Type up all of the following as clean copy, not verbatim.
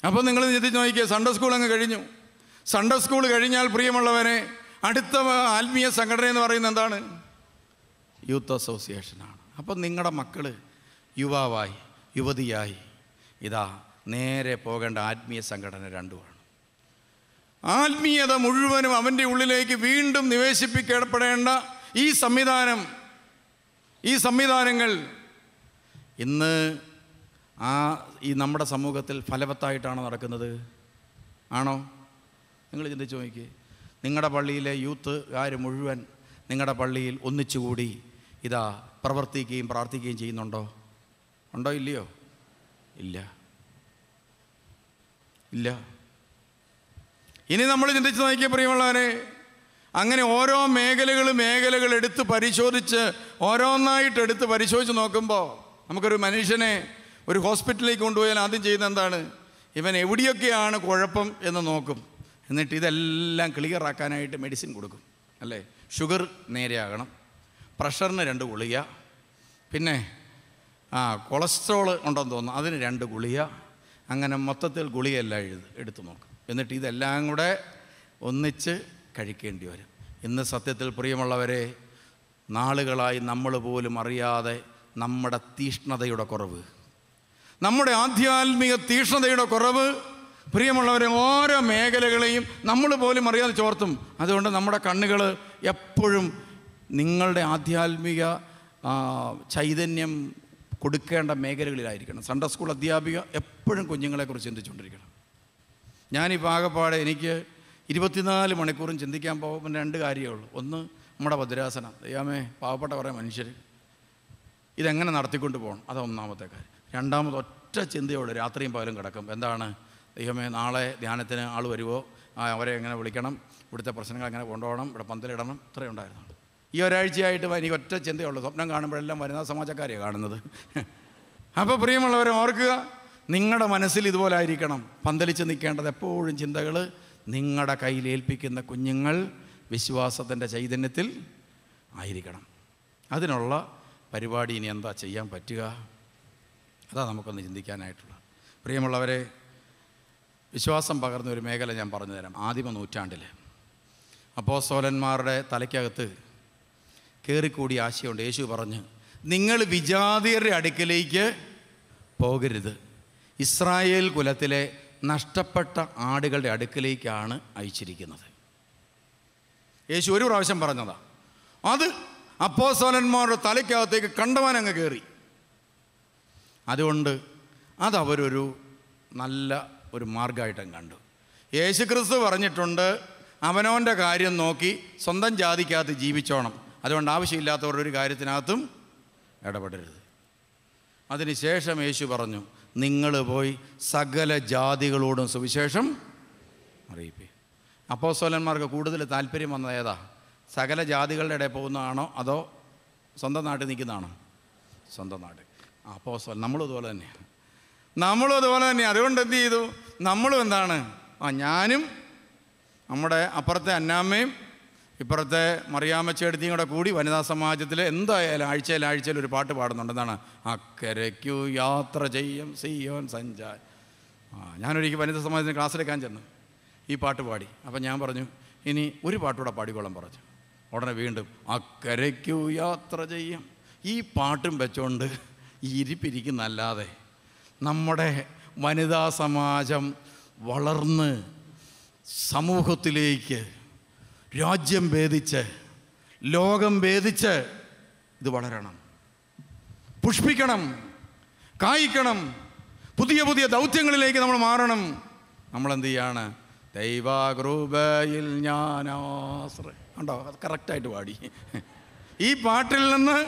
അപ്പോൾ നിങ്ങൾ ചിന്തിച്ച് നോക്കിയേ, സൺഡേ സ്കൂൾ അങ്ങ് കഴിഞ്ഞു. സൺഡേ സ്കൂൾ കഴിഞ്ഞാൽ പ്രിയമുള്ളവരെ അടുത്ത ആത്മീയ സംഘടന എന്ന് പറയുന്നത് എന്താണ്? യൂത്ത് അസോസിയേഷനാണ്. അപ്പോൾ നിങ്ങളുടെ മക്കൾ യുവാവായി യുവതിയായി ഇതാ നേരെ പോകേണ്ട ആത്മീയ സംഘടന രണ്ടുമാണ്. ആത്മീയത മുഴുവനും അവൻ്റെ ഉള്ളിലേക്ക് വീണ്ടും നിവേശിപ്പിക്കപ്പെടേണ്ട ഈ സംവിധാനങ്ങൾ ഇന്ന് ഈ നമ്മുടെ സമൂഹത്തിൽ ഫലവത്തായിട്ടാണോ നടക്കുന്നത്? ആണോ? നിങ്ങൾ ചിന്തിച്ച് നോക്കിയേ. നിങ്ങളുടെ പള്ളിയിലെ യൂത്തുകാർ മുഴുവൻ നിങ്ങളുടെ പള്ളിയിൽ ഒന്നിച്ചുകൂടി ഇതാ പ്രവർത്തിക്കുകയും പ്രാർത്ഥിക്കുകയും ചെയ്യുന്നുണ്ടോ? ഉണ്ടോ? ഇല്ലയോ? ഇല്ല. ഇനി നമ്മൾ ചിന്തിച്ച് നോക്കിയ പ്രിയമുള്ളവരെ, അങ്ങനെ ഓരോ മേഖലകൾ എടുത്ത് പരിശോധിച്ച് ഓരോന്നായിട്ട് എടുത്ത് പരിശോധിച്ച് നോക്കുമ്പോൾ നമുക്കൊരു മനുഷ്യനെ ഒരു ഹോസ്പിറ്റലിലേക്ക് കൊണ്ടുപോയാൽ ആദ്യം ചെയ്യുന്ന എന്താണ്? ഇവൻ എവിടെയൊക്കെയാണ് കുഴപ്പം എന്ന് നോക്കും. എന്നിട്ട് ഇതെല്ലാം ക്ലിയർ ആക്കാനായിട്ട് മെഡിസിൻ കൊടുക്കും, അല്ലേ? ഷുഗർ നേരെയാകണം, പ്രഷറിന് 2 ഗുളിക, പിന്നെ കൊളസ്ട്രോൾ ഉണ്ടെന്ന് തോന്നുന്നു അതിന് 2 ഗുളിക, അങ്ങനെ മൊത്തത്തിൽ ഗുളികയെല്ലാം എടുത്തു നോക്കും. എന്നിട്ട് ഇതെല്ലാം കൂടെ ഒന്നിച്ച് കഴിക്കേണ്ടി വരും. ഇന്ന് സത്യത്തിൽ പ്രിയമുള്ളവരെ, നാളുകളായി നമ്മൾ പോലും അറിയാതെ നമ്മുടെ തീഷ്ണതയുടെ കുറവ്, നമ്മുടെ ആധ്യാത്മിക തീഷ്ണതയുടെ കുറവ് പ്രിയമുള്ളവരെ ഓരോ മേഖലകളെയും നമ്മൾ പോലും അറിയാതെ ചോർത്തും. അതുകൊണ്ട് നമ്മുടെ കണ്ണുകൾ എപ്പോഴും നിങ്ങളുടെ ആധ്യാത്മിക ചൈതന്യം കൊടുക്കേണ്ട മേഖലകളിലായിരിക്കണം. സൺഡേ സ്കൂൾ അധ്യാപിക എപ്പോഴും കുഞ്ഞുങ്ങളെക്കുറിച്ച് ചിന്തിച്ചുകൊണ്ടിരിക്കണം. ഞാനിപ്പോൾ ആകെപ്പാടെ എനിക്ക് 24 മണിക്കൂറും ചിന്തിക്കാൻ പോകുമ്പോൾ 2 കാര്യമേ ഉള്ളൂ. ഒന്ന് നമ്മുടെ ഭദ്രാസനം, ദൈവമേ പാവപ്പെട്ട കുറേ മനുഷ്യർ ഇതെങ്ങനെ നടത്തിക്കൊണ്ട് പോകണം, അത് ഒന്നാമത്തെ കാര്യം. രണ്ടാമത് ഒറ്റ ചിന്തയോട് രാത്രിയും പകലും കിടക്കും. എന്താണ്? ദൈവമേ നാളെ ധ്യാനത്തിന് ആൾ വരുമോ, അവരെ എങ്ങനെ വിളിക്കണം, ഇവിടുത്തെ പ്രശ്നങ്ങൾ എങ്ങനെ കൊണ്ടുപോകണം, ഇവിടെ പന്തലിടണം, ഇത്രയും ഉണ്ടായിരുന്നു. ഈ ഒരാഴ്ചയായിട്ട് എനിക്ക് ഒറ്റ ചിന്തയുള്ളൂ. സ്വപ്നം കാണുമ്പോഴെല്ലാം വരുന്ന സമാജക്കാരെയാണ് കാണുന്നത്. അപ്പോൾ പ്രിയമുള്ളവരെ ഓർക്കുക, നിങ്ങളുടെ മനസ്സിൽ ഇതുപോലെ ആയിരിക്കണം. പന്തലിച്ച് നിൽക്കേണ്ടത് എപ്പോഴും ചിന്തകൾ നിങ്ങളുടെ കയ്യിൽ ഏൽപ്പിക്കുന്ന കുഞ്ഞുങ്ങൾ വിശ്വാസത്തിൻ്റെ ചൈതന്യത്തിൽ ആയിരിക്കണം. അതിനുള്ള പരിപാടി ഇനി എന്താ ചെയ്യാൻ പറ്റുക? അതാ നമുക്കൊന്ന് ചിന്തിക്കാനായിട്ടുള്ള. പ്രിയമുള്ളവരെ, വിശ്വാസം പകർന്ന ഒരു മേഖല ഞാൻ പറഞ്ഞു തരാം. ആദിമ നൂറ്റാണ്ടിൽ അപ്പോസ്തലന്മാരുടെ തലയ്ക്കകത്ത് കയറിക്കൂടി ആശയമുണ്ട്. യേശു പറഞ്ഞു, നിങ്ങൾ വിജാതിയരുടെ അടുക്കലേക്ക് പോകരുത്, ഇസ്രായേൽ കുലത്തിലെ നഷ്ടപ്പെട്ട ആടുകളുടെ അടുക്കലേക്കാണ് അയച്ചിരിക്കുന്നത്. യേശു ഒരു പ്രാവശ്യം പറഞ്ഞതാ. അത് അപ്പോസ്തലന്മാരുടെ തലയ്ക്കകത്തേക്ക് കണ്ടവനങ്ങ് കയറി. അതുകൊണ്ട് അതവരൊരു നല്ല ഒരു മാർഗമായിട്ടും കണ്ടു. യേശുക്രിസ്തു പറഞ്ഞിട്ടുണ്ട്, അവനവൻ്റെ കാര്യം നോക്കി സ്വന്തം ജാതിക്കകത്ത് ജീവിച്ചോണം. അതുകൊണ്ട് ആവശ്യമില്ലാത്തവരുടെ ഒരു കാര്യത്തിനകത്തും ഇടപെടരുത്. അതിനുശേഷം യേശു പറഞ്ഞു, നിങ്ങൾ പോയി സകല ജാതികളോടും സുവിശേഷം അറിയിപ്പി. അപ്പോസ്തലന്മാർക്ക് കൂടുതൽ താല്പര്യം വന്നത് ഏതാ? സകല ജാതികളുടെ ഇടയിൽ പോകുന്നതാണോ അതോ സ്വന്തം നാട്ടിൽ നിൽക്കുന്നതാണോ? സ്വന്തം നാട്. അപ്പോസ്തലൻ നമ്മളും അതുപോലെ തന്നെയാണ്. അതുകൊണ്ട് എന്ത് ചെയ്തു? നമ്മളും എന്താണ്, ഞാനും നമ്മുടെ അപ്പുറത്തെ അന്നാമ്മയും ഇപ്പുറത്തെ മറിയാമ്മച്ചേടത്തിയും കൂടി വനിതാ സമാജത്തിൽ എന്തായാലും ആഴ്ചയിൽ ഒരു പാട്ട് പാടുന്നുണ്ട്. എന്താണ്? അക്കരയ്ക്കു യാത്ര ചെയ്യും സിയോൻ സഞ്ചാര. ഞാനൊരിക്കൽ വനിതാ സമാജത്തിന് ക്ലാസ്സിലെക്കാൻ ചെന്നു, ഈ പാട്ട് പാടി. അപ്പം ഞാൻ പറഞ്ഞു, ഇനി ഒരു പാട്ടുകൂടെ പാടിക്കോളാൻ പറഞ്ഞു. ഉടനെ വീണ്ടും അക്കരയ്ക്കു യാത്ര ചെയ്യും. ഈ പാട്ടും വെച്ചോണ്ട് ഇരിപ്പിരിക്കുന്നല്ലാതെ നമ്മുടെ വനിതാ സമാജം വളർന്ന് സമൂഹത്തിലേക്ക് രാജ്യം ഭേദിച്ച് ലോകം ഭേദിച്ച് ഇത് വളരണം, പുഷ്പിക്കണം, കായ്ക്കണം, പുതിയ പുതിയ ദൗത്യങ്ങളിലേക്ക് നമ്മൾ മാറണം. നമ്മളെന്ത് ചെയ്യാണ്? ദൈവകൃപയിൽ ഞാനാശ്രയം. ഉണ്ടോ? അത് കറക്റ്റായിട്ട് പാടി. ഈ പാട്ടിൽ നിന്ന്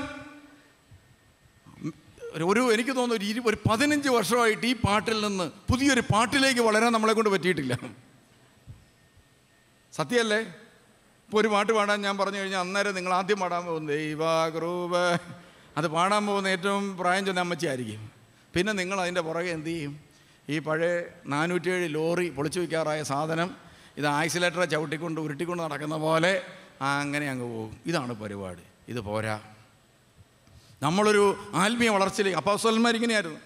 എനിക്ക് തോന്നുന്നു ഒരു 15 വർഷമായിട്ട് ഈ പാട്ടിൽ നിന്ന് പുതിയൊരു പാട്ടിലേക്ക് വളരാൻ നമ്മളെ കൊണ്ട് പറ്റിയിട്ടില്ല. സത്യമല്ലേ? ഇപ്പോൾ ഒരു പാട്ട് പാടാൻ ഞാൻ പറഞ്ഞു കഴിഞ്ഞാൽ അന്നേരം നിങ്ങൾ ആദ്യം പാടാൻ പോകുന്നത് ദൈവകൃപ, അത് പാടാൻ പോകുന്ന ഏറ്റവും പ്രായം ചെന്ന അമ്മച്ചിയായിരിക്കും. പിന്നെ നിങ്ങൾ അതിൻ്റെ പുറകെ എന്ത് ചെയ്യും? ഈ പഴയ 407 ലോറി പൊളിച്ചു വയ്ക്കാറായ സാധനം ഇത് ആക്സിലേറ്ററെ ഉരുട്ടിക്കൊണ്ട് നടക്കുന്ന പോലെ അങ്ങനെ അങ്ങ് പോകും. ഇതാണ് പരിപാടി. ഇത് പോരാ. നമ്മളൊരു ആത്മീയ വളർച്ചയിലേക്ക്, അപ്പോസ്തലന്മാർ ഇങ്ങനെയായിരുന്നു.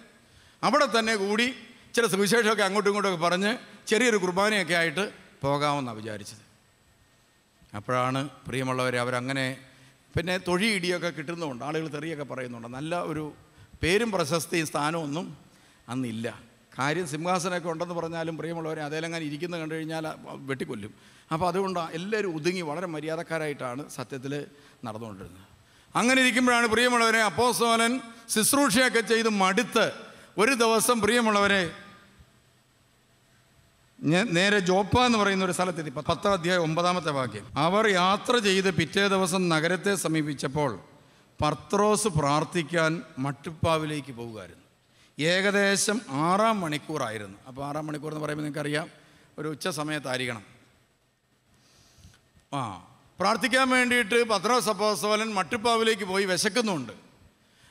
അവിടെ തന്നെ കൂടി ചില സുവിശേഷമൊക്കെ അങ്ങോട്ടും ഇങ്ങോട്ടുമൊക്കെ പറഞ്ഞ് ചെറിയൊരു കുർബാനയൊക്കെ ആയിട്ട് പോകാമെന്നാണ് വിചാരിച്ചത്. അപ്പോഴാണ് പ്രിയമുള്ളവരെ അവരങ്ങനെ പിന്നെ തൊഴിയിടിയൊക്കെ കിട്ടുന്നുണ്ട്, ആളുകൾ തെറിയൊക്കെ പറയുന്നുണ്ട്. നല്ല ഒരു പേരും പ്രശസ്തിയും സ്ഥാനമൊന്നും അന്നില്ല. കാര്യം സിംഹാസനമൊക്കെ ഉണ്ടെന്ന് പറഞ്ഞാലും പ്രിയമുള്ളവരെ അതേലങ്ങനെ ഇരിക്കുന്നത് കണ്ടു കഴിഞ്ഞാൽ വെട്ടിക്കൊല്ലും. അപ്പോൾ അതുകൊണ്ട് എല്ലാവരും ഒതുങ്ങി വളരെ മര്യാദക്കാരായിട്ടാണ് സത്യത്തിൽ നടന്നുകൊണ്ടിരുന്നത്. അങ്ങനെ ഇരിക്കുമ്പോഴാണ് പ്രിയമുള്ളവരെ അപ്പോസ്തലൻ ശുശ്രൂഷയൊക്കെ ചെയ്ത് മടുത്ത് ഒരു ദിവസം പ്രിയമുള്ളവരെ നേരെ ജോപ്പ എന്ന് പറയുന്ന ഒരു സ്ഥലത്തെത്തി. 10-ാം അധ്യായം 9-ാമത്തെ വാക്യം. അവർ യാത്ര ചെയ്ത് പിറ്റേ ദിവസം നഗരത്തെ സമീപിച്ചപ്പോൾ പത്രോസ് പ്രാർത്ഥിക്കാൻ മട്ടുപ്പാവിലേക്ക് പോകുമായിരുന്നു. ഏകദേശം 6-ാം മണിക്കൂറായിരുന്നു. അപ്പോൾ 6-ാം മണിക്കൂർ എന്ന് പറയുമ്പോൾ നിങ്ങൾക്കറിയാം ഒരു ഉച്ച സമയത്തായിരിക്കണം. പ്രാർത്ഥിക്കാൻ വേണ്ടിയിട്ട് പത്രോസ് അപ്പോസ്തലൻ മട്ടുപ്പാവിലേക്ക് പോയി വിശക്കുന്നുണ്ട്.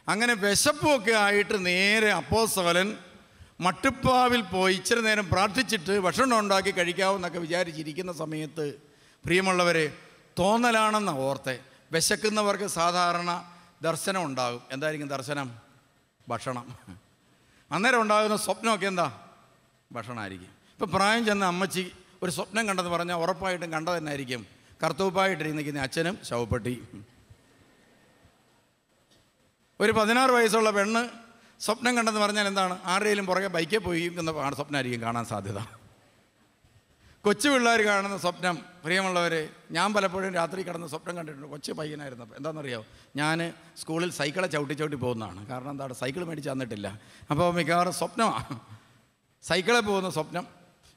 അങ്ങനെ വിശപ്പൊക്കെ ആയിട്ട് നേരെ അപ്പോസ്തലൻ മട്ടുപ്പാവിൽ പോയി ഇച്ചിരി നേരം പ്രാർത്ഥിച്ചിട്ട് ഭക്ഷണം ഉണ്ടാക്കി കഴിക്കാമെന്നൊക്കെ വിചാരിച്ചിരിക്കുന്ന സമയത്ത് പ്രിയമുള്ളവരെ തോന്നലാണെന്ന ഓർത്തെ. വിശക്കുന്നവർക്ക് സാധാരണ ദർശനം ഉണ്ടാകും. എന്തായിരിക്കും ദർശനം? ഭക്ഷണം. അന്നേരം ഉണ്ടാകുന്ന സ്വപ്നമൊക്കെ എന്താ? ഭക്ഷണമായിരിക്കും. ഇപ്പോൾ പ്രായം ചെന്ന അമ്മച്ചി ഒരു സ്വപ്നം കണ്ടെന്ന് പറഞ്ഞാൽ ഉറപ്പായിട്ടും കണ്ടത് തന്നെ ആയിരിക്കും കർത്തൂപ്പായിട്ടിരിക്കുന്ന അച്ഛനും ശവപ്പെട്ടി. ഒരു 16 വയസ്സുള്ള പെണ്ണ് സ്വപ്നം കണ്ടെന്ന് പറഞ്ഞാൽ എന്താണ്? ആരുടെയും പുറകെ ബൈക്കിൽ പോയി എന്ന സ്വപ്നമായിരിക്കും കാണാൻ സാധ്യത. കൊച്ചു പിള്ളേർ കാണുന്ന സ്വപ്നം പ്രിയമുള്ളവരെ, ഞാൻ പലപ്പോഴും രാത്രി കിടന്ന് സ്വപ്നം കണ്ടിട്ടുണ്ട്. കൊച്ചു പയ്യനായിരുന്നപ്പോൾ എന്താണെന്നറിയാമോ, ഞാൻ സ്കൂളിൽ സൈക്കിളെ ചവിട്ടി പോകുന്നതാണ്. കാരണം എന്താണ്, സൈക്കിൾ മേടിച്ച് തന്നിട്ടില്ല. അപ്പോൾ മിക്കവാറും സ്വപ്നമാണ് സൈക്കിളിൽ പോകുന്ന സ്വപ്നം.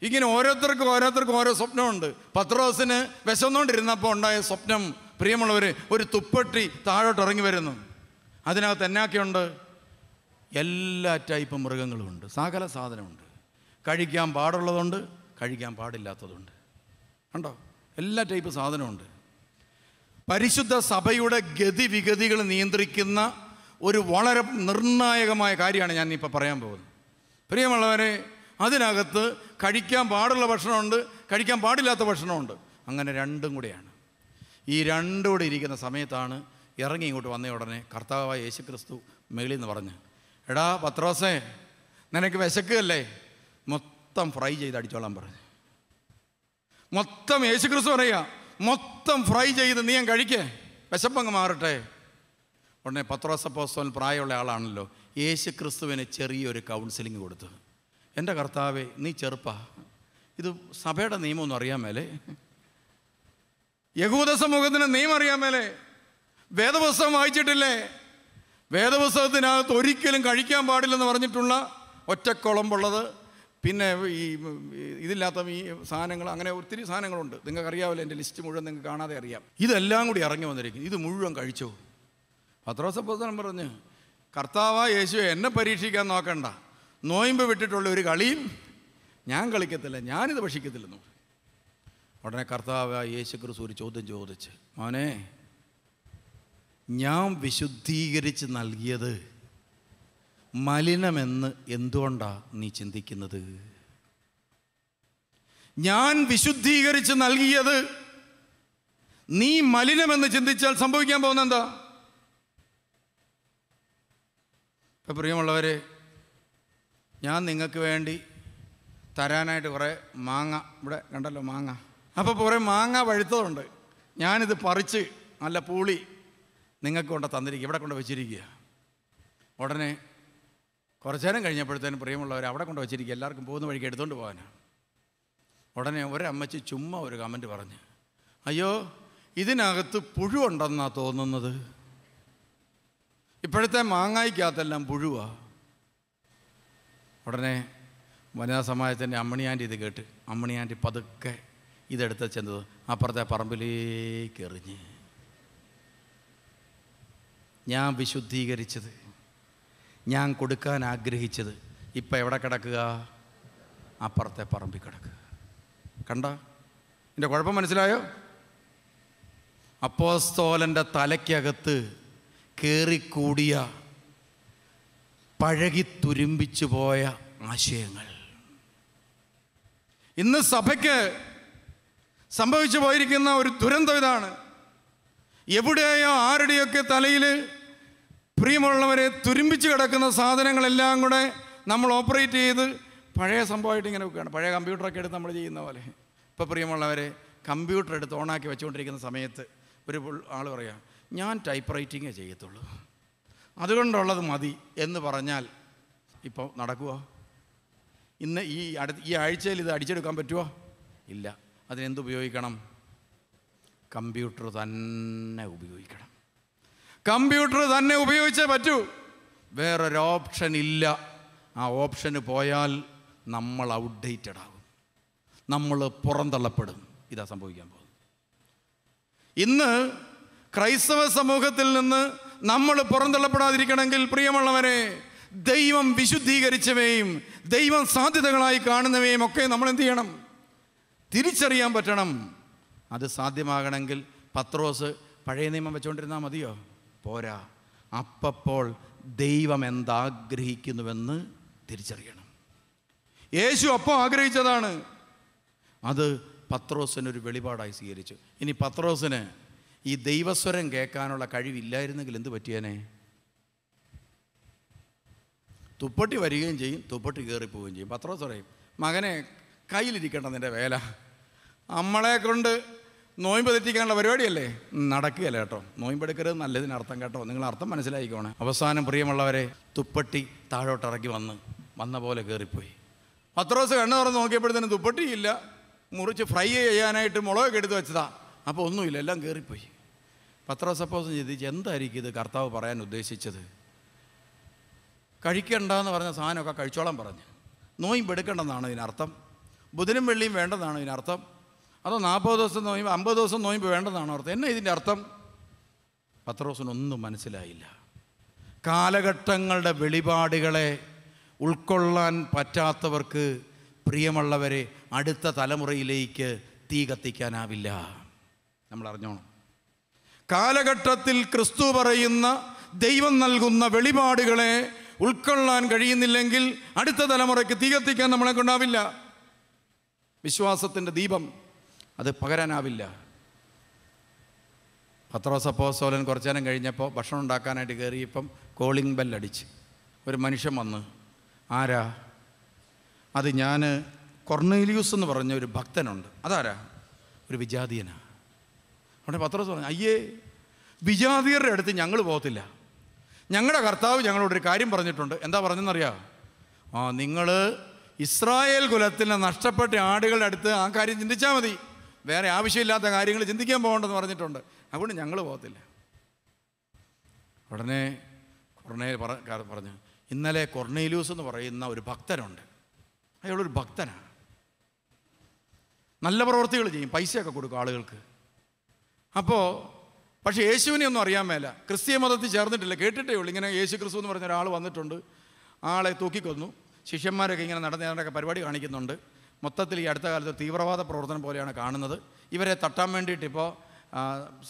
ഇങ്ങനെ ഓരോരുത്തർക്കും ഓരോ സ്വപ്നമുണ്ട്. പത്രോസിന് വിശന്നുകൊണ്ടിരുന്നപ്പോൾ ഉണ്ടായ സ്വപ്നം പ്രിയമുള്ളവർ, ഒരു തുപ്പട്ടി താഴോട്ട് ഇറങ്ങി വരുന്നു. അതിനകത്ത് എന്നാക്കെയുണ്ട്? എല്ലാ ടൈപ്പ് മൃഗങ്ങളുമുണ്ട്, സകല സാധനമുണ്ട്. കഴിക്കാൻ പാടുള്ളതുണ്ട്, കഴിക്കാൻ പാടില്ലാത്തതുണ്ട്. കണ്ടോ? എല്ലാ ടൈപ്പ് സാധനമുണ്ട്. പരിശുദ്ധ സഭയുടെ ഗതിവിഗതികൾ നിയന്ത്രിക്കുന്ന ഒരു വളരെ നിർണായകമായ കാര്യമാണ് ഞാൻ ഇപ്പോൾ പറയാൻ പോകുന്നത്. പ്രിയമുള്ളവരെ, അതിനകത്ത് കഴിക്കാൻ പാടുള്ള ഭക്ഷണമുണ്ട്, കഴിക്കാൻ പാടില്ലാത്ത ഭക്ഷണമുണ്ട്. അങ്ങനെ രണ്ടും കൂടെയാണ്. ഈ രണ്ടും കൂടെ ഇരിക്കുന്ന സമയത്താണ് ഇറങ്ങി ഇങ്ങോട്ട് വന്ന ഉടനെ കർത്താവായ യേശുക്രിസ്തു മേളിൽ നിന്ന് പറഞ്ഞു, എടാ പത്രോസേ, നിനക്ക് വിശക്കുകയല്ലേ, മൊത്തം ഫ്രൈ ചെയ്ത് അടിച്ചോളാൻ പറഞ്ഞു. മൊത്തം യേശുക്രിസ്തു പറയുക, മൊത്തം ഫ്രൈ ചെയ്ത് നീ കഴിക്കേ, വിശപ്പങ്ങ് മാറട്ടെ. ഉടനെ പത്രോസ് അപ്പോസ്തലൻ പ്രായമുള്ള ആളാണല്ലോ, യേശുക്രിസ്തുവിന് ചെറിയൊരു കൗൺസിലിംഗ് കൊടുത്തു. എൻ്റെ കർത്താവേ, നീ ചെറുപ്പാ, ഇത് സഭയുടെ നിയമമൊന്നും അറിയാൻ മേലെ, യഹൂദ സമൂഹത്തിന് നിയമം അറിയാൻ മേലെ, വേദപുസ്തകം വായിച്ചിട്ടില്ലേ? വേദപുസ്തകത്തിനകത്ത് ഒരിക്കലും കഴിക്കാൻ പാടില്ലെന്ന് പറഞ്ഞിട്ടുള്ള ഒറ്റക്കുളമ്പുള്ളത്, പിന്നെ ഈ ഇതില്ലാത്ത ഈ സാധനങ്ങൾ, അങ്ങനെ ഒത്തിരി സാധനങ്ങളുണ്ട്. നിങ്ങൾക്കറിയാമല്ലോ, എൻ്റെ ലിസ്റ്റ് മുഴുവൻ നിങ്ങൾക്ക് കാണാതെ അറിയാം. ഇതെല്ലാം കൂടി ഇറങ്ങി വന്നിരിക്കും. ഇത് മുഴുവൻ കഴിച്ചോ? പത്രോസ് അപ്പോസ്തലൻ പറഞ്ഞു, കർത്താവായ യേശുവേ, എന്നെ പരീക്ഷിക്കാൻ നോക്കണ്ട, നോയമ്പ് വിട്ടിട്ടുള്ള ഒരു കളിയും ഞാൻ കളിക്കത്തില്ല, ഞാനിത് ഭക്ഷിക്കത്തില്ലെന്നു. ഉടനെ കർത്താവായ യേശുക്രിസ്തു ഒരു ചോദ്യം ചോദിച്ച്, മോനെ, ഞാൻ വിശുദ്ധീകരിച്ച് നൽകിയത് മലിനമെന്ന് എന്തുകൊണ്ടാണ് നീ ചിന്തിക്കുന്നത്? ഞാൻ വിശുദ്ധീകരിച്ച് നൽകിയത് നീ മലിനമെന്ന് ചിന്തിച്ചാൽ സംഭവിക്കാൻ പോകുന്ന എന്താ? ഇപ്പം പ്രിയമുള്ളവരെ, ഞാൻ നിങ്ങൾക്ക് വേണ്ടി തരാനായിട്ട് കുറേ മാങ്ങ, ഇവിടെ കണ്ടല്ലോ മാങ്ങ, അപ്പോൾ കുറേ മാങ്ങ പഴുത്തതുണ്ട്. ഞാനിത് പറിച്ച് നല്ല പൂളി നിങ്ങൾക്ക് കൊണ്ട് തന്നിരിക്കുക, ഇവിടെ കൊണ്ട് വെച്ചിരിക്കുക. ഉടനെ കുറച്ചു നേരം കഴിഞ്ഞപ്പോഴത്തേനും പ്രിയമുള്ളവർ അവിടെ കൊണ്ട് വെച്ചിരിക്കുക, എല്ലാവർക്കും പോകുന്ന വഴിക്ക് എടുത്തുകൊണ്ട് പോകാനാണ്. ഉടനെ ഒരമ്മച്ചി ചുമ്മാ ഒരു കമൻറ്റ് പറഞ്ഞ്, അയ്യോ, ഇതിനകത്ത് പുഴുണ്ടെന്നാണ് തോന്നുന്നത്, ഇപ്പോഴത്തെ മാങ്ങായിക്കകത്തെല്ലാം പുഴുവാ. ഉടനെ വനിതാ സമാജത്തിൻ്റെ അമ്മണിയാൻ്റി ഇത് കേട്ട് അമ്മണിയാൻ്റി പതുക്കെ ഇതെടുത്ത് ചെന്നത് അപ്പുറത്തെ പറമ്പിലേക്ക് എറിഞ്ഞ്, ഞാൻ വിശുദ്ധീകരിച്ചത്, ഞാൻ കൊടുക്കാൻ ആഗ്രഹിച്ചത് ഇപ്പം എവിടെ കിടക്കുക? അപ്പുറത്തെ പറമ്പിൽ കിടക്കുക. കണ്ട എൻ്റെ കുഴപ്പം മനസ്സിലായോ? അപ്പോസ്തലൻ്റെ തലയ്ക്കകത്ത് കയറിക്കൂടിയ പഴകി തുരുമ്പിച്ചു പോയ ആശയങ്ങൾ ഇന്ന് സഭയ്ക്ക് സംഭവിച്ചു പോയിരിക്കുന്ന ഒരു ദുരന്തം ഇതാണ്. എവിടെയോ ആരുടെയൊക്കെ തലയിൽ പ്രിയമുള്ളവരെ തുരുമ്പിച്ച് കിടക്കുന്ന സാധനങ്ങളെല്ലാം കൂടെ നമ്മൾ ഓപ്പറേറ്റ് ചെയ്ത് പഴയ സംഭവമായിട്ട് ഇങ്ങനെ വെക്കുകയാണ്. പഴയ കമ്പ്യൂട്ടറൊക്കെ എടുത്ത് നമ്മൾ ചെയ്യുന്ന പോലെ. ഇപ്പോൾ പ്രിയമുള്ളവരെ, കമ്പ്യൂട്ടർ എടുത്ത് ഓണാക്കി വെച്ചുകൊണ്ടിരിക്കുന്ന സമയത്ത് ഒരു ആൾ പറയാം, ഞാൻ ടൈപ്പ് റൈറ്റിങ്ങേ ചെയ്യത്തുള്ളൂ, അതുകൊണ്ടുള്ളത് മതി എന്ന് പറഞ്ഞാൽ ഇപ്പോൾ നടക്കുമോ? ഇന്ന് ഈ ആഴ്ചയിൽ ഇത് അടിച്ചെടുക്കാൻ പറ്റുമോ? ഇല്ല. അതിനെന്തുപയോഗിക്കണം? കമ്പ്യൂട്ടർ തന്നെ ഉപയോഗിക്കണം. കമ്പ്യൂട്ടർ തന്നെ ഉപയോഗിച്ചേ പറ്റൂ. വേറൊരു ഓപ്ഷൻ ഇല്ല. ആ ഓപ്ഷന് പോയാൽ നമ്മൾ ഔട്ട്ഡേറ്റഡ് ആകും, നമ്മൾ പുറന്തള്ളപ്പെടും. ഇതാ സംഭവിക്കാൻ പോകുന്നത്. ഇന്ന് ക്രൈസ്തവ സമൂഹത്തിൽ നിന്ന് നമ്മൾ പുറന്തള്ളപ്പെടാതിരിക്കണമെങ്കിൽ പ്രിയമുള്ളവരെ, ദൈവം വിശുദ്ധീകരിച്ചവയും ദൈവം സാധ്യതകളായി കാണുന്നവയും ഒക്കെ നമ്മൾ എന്ത് ചെയ്യണം? തിരിച്ചറിയാൻ പറ്റണം. അത് സാധ്യമാകണമെങ്കിൽ പത്രോസ് പഴയ നിയമം വെച്ചുകൊണ്ടിരുന്നാൽ മതിയോ? പോരാ. അപ്പോൾ ദൈവം എന്താഗ്രഹിക്കുന്നുവെന്ന് തിരിച്ചറിയണം. യേശു അപ്പോൾ ആഗ്രഹിച്ചതാണ്. അത് പത്രോസിനൊരു വെളിപാടായി സ്വീകരിച്ചു. ഇനി പത്രോസിന് ഈ ദൈവസ്വരം കേൾക്കാനുള്ള കഴിവില്ലായിരുന്നെങ്കിൽ എന്ത് പറ്റിയേനെ? തുപ്പട്ടി വരികയും ചെയ്യും, തുപ്പട്ടി കയറിപ്പോവുകയും ചെയ്യും. പത്രോസ് പറയും, മകനെ കയ്യിലിരിക്കേണ്ട നിൻ്റെ വേല, നമ്മളെ കൊണ്ട് നോയമ്പ് തെറ്റിക്കാനുള്ള പരിപാടിയല്ലേ, നടക്കുകയല്ല കേട്ടോ. നോയമ്പെടുക്കരുത് നല്ലതിനർത്ഥം കേട്ടോ, നിങ്ങൾ അർത്ഥം മനസ്സിലായിക്കോണേ. അവസാനം പ്രിയമുള്ളവരെ, തുപ്പട്ടി താഴോട്ടിറക്കി വന്ന പോലെ കയറിപ്പോയി. പത്രോസ് കണ്ണു തുറന്ന് നോക്കിയപ്പോഴത്തേനും തുപ്പട്ടിയില്ല. മുറിച്ച് ഫ്രൈ ചെയ്യാനായിട്ട് മുളകൊക്കെ എടുത്ത് വെച്ചതാ. അപ്പോൾ ഒന്നുമില്ല, എല്ലാം കയറിപ്പോയി. പത്രോസ് അപ്പോൾ ചിന്തിച്ച്, എന്തായിരിക്കും ഇത് കർത്താവ് പറയാൻ ഉദ്ദേശിച്ചത്? കഴിക്കണ്ടെന്ന് പറഞ്ഞ സാധനമൊക്കെ കഴിച്ചോളാൻ പറഞ്ഞു. നോയമ്പെടുക്കേണ്ടെന്നാണ് ഇതിനർത്ഥം? ബുധനും വെള്ളിയും വേണ്ടെന്നാണ് ഇതിനർത്ഥം? അതോ 40 ദിവസം നോയമ്പ് 50 ദിവസം നോയമ്പ് വേണ്ടെന്നാണോ അർത്ഥം? എന്നാ ഇതിൻ്റെ അർത്ഥം? പത്രോസിനൊന്നും മനസ്സിലായില്ല. കാലഘട്ടങ്ങളുടെ വെളിപാടുകളെ ഉൾക്കൊള്ളാൻ പറ്റാത്തവർക്ക് പ്രിയമുള്ളവരെ അടുത്ത തലമുറയിലേക്ക് തീ കത്തിക്കാനാവില്ല. നമ്മൾ അറിഞ്ഞോണം. കാലഘട്ടത്തിൽ ക്രിസ്തു പറയുന്ന ദൈവം നൽകുന്ന വെളിപാടുകളെ ഉൾക്കൊള്ളാൻ കഴിയുന്നില്ലെങ്കിൽ അടുത്ത തലമുറയ്ക്ക് തീ കത്തിക്കാൻ നമ്മളെ കൊണ്ടാവില്ല. വിശ്വാസത്തിൻ്റെ ദീപം അത് പകരാനാവില്ല. പത്രോസ് അപ്പോസ്തലൻ കുറച്ചു നേരം കഴിഞ്ഞപ്പോൾ ഭക്ഷണം ഉണ്ടാക്കാനായിട്ട് കയറിയപ്പം കോളിംഗ് ബെല്ലടിച്ച് ഒരു മനുഷ്യൻ വന്ന്. ആരാ അത്? ഞാൻ കൊർന്നേലിയൂസ് എന്ന് പറഞ്ഞ ഒരു ഭക്തനുണ്ട്. അതാരാ? ഒരു വിജാതീയനാണ്. അവിടെ പത്രോസ് പറഞ്ഞു, അയ്യേ, വിജാതീയരുടെ അടുത്ത് ഞങ്ങൾ പോകത്തില്ല. ഞങ്ങളുടെ കർത്താവ് ഞങ്ങളോടൊരു കാര്യം പറഞ്ഞിട്ടുണ്ട്. എന്താ പറഞ്ഞെന്നറിയാം? നിങ്ങൾ ഇസ്രായേൽ കുലത്തിന് നഷ്ടപ്പെട്ട ആടുകളുടെ അടുത്ത് ആ കാര്യം ചിന്തിച്ചാൽ മതി, വേറെ ആവശ്യമില്ലാത്ത കാര്യങ്ങൾ ചിന്തിക്കാൻ പോകണ്ടെന്ന് പറഞ്ഞിട്ടുണ്ട്. അതുകൊണ്ട് ഞങ്ങൾ പോകത്തില്ല. ഉടനെ പറഞ്ഞു, ഇന്നലെ കൊർന്നേലിയൂസ് എന്ന് പറയുന്ന ഒരു ഭക്തനുണ്ട്. അയാളൊരു ഭക്തനാണ്, നല്ല പ്രവൃത്തികൾ ചെയ്യും, പൈസയൊക്കെ കൊടുക്കും ആളുകൾക്ക്. പക്ഷേ യേശുവിനെ ഒന്നും അറിയാൻ മേല, ക്രിസ്തീയ മതത്തിൽ ചേർന്നിട്ടില്ല, കേട്ടിട്ടേ ഉള്ളൂ. ഇങ്ങനെ യേശു ക്രിസ്തു എന്ന് പറഞ്ഞ ഒരാൾ വന്നിട്ടുണ്ട്, ആളെ തൂക്കിക്കൊന്നു, ശിഷ്യന്മാരൊക്കെ ഇങ്ങനെ നടന്നേണ്ടൊക്കെ പരിപാടി കാണിക്കുന്നുണ്ട്. മൊത്തത്തിൽ ഈ അടുത്ത കാലത്ത് തീവ്രവാദ പ്രവർത്തനം പോലെയാണ് കാണുന്നത്. ഇവരെ തട്ടാൻ വേണ്ടിയിട്ട് ഇപ്പോൾ